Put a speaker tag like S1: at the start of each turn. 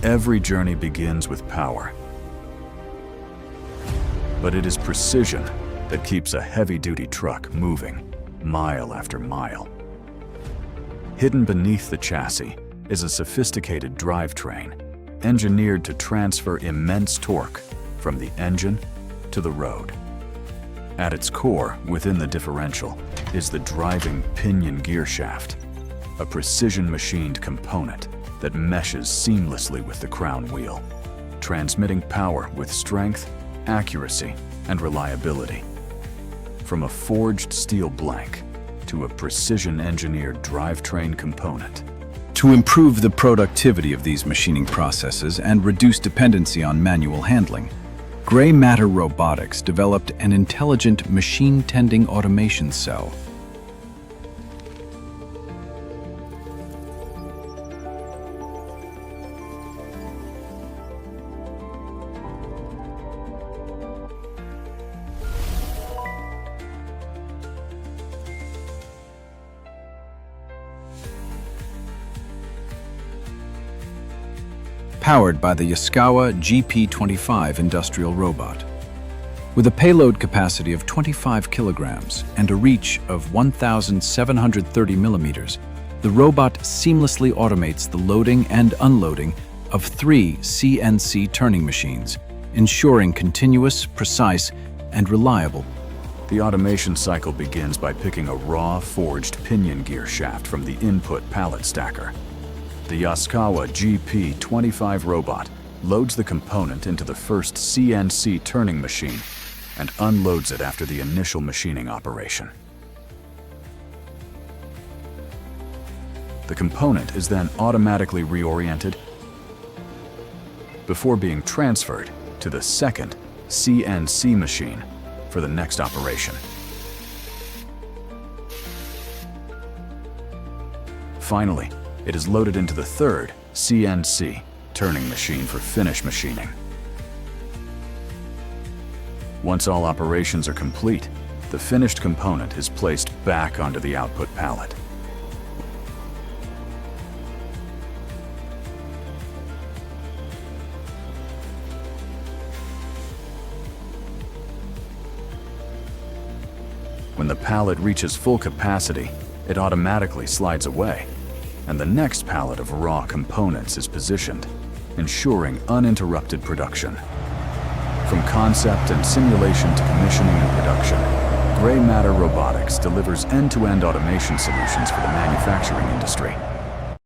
S1: Every journey begins with power. But it is precision that keeps a heavy-duty truck moving mile after mile. Hidden beneath the chassis is a sophisticated drivetrain engineered to transfer immense torque from the engine to the road. At its core, within the differential, is the driving pinion gear shaft, a precision-machined component that meshes seamlessly with the crown wheel, transmitting power with strength, accuracy, and reliability. From a forged steel blank to a precision-engineered drivetrain component.
S2: To improve the productivity of these machining processes and reduce dependency on manual handling, Grey Matter Robotics developed an intelligent machine-tending automation cell. Powered by the Yaskawa GP25 industrial robot. With a payload capacity of 25 kilograms and a reach of 1,730 millimeters, the robot seamlessly automates the loading and unloading of 3 CNC turning machines, ensuring continuous, precise, and reliable.
S1: The automation cycle begins by picking a raw, forged pinion gear shaft from the input pallet stacker. The Yaskawa GP25 robot loads the component into the first CNC turning machine and unloads it after the initial machining operation. The component is then automatically reoriented before being transferred to the second CNC machine for the next operation. Finally, it is loaded into the third CNC turning machine for finish machining. Once all operations are complete, the finished component is placed back onto the output pallet. When the pallet reaches full capacity, it automatically slides away, and the next pallet of raw components is positioned, ensuring uninterrupted production. From concept and simulation to commissioning and production, Grey Matter Robotics delivers end-to-end automation solutions for the manufacturing industry.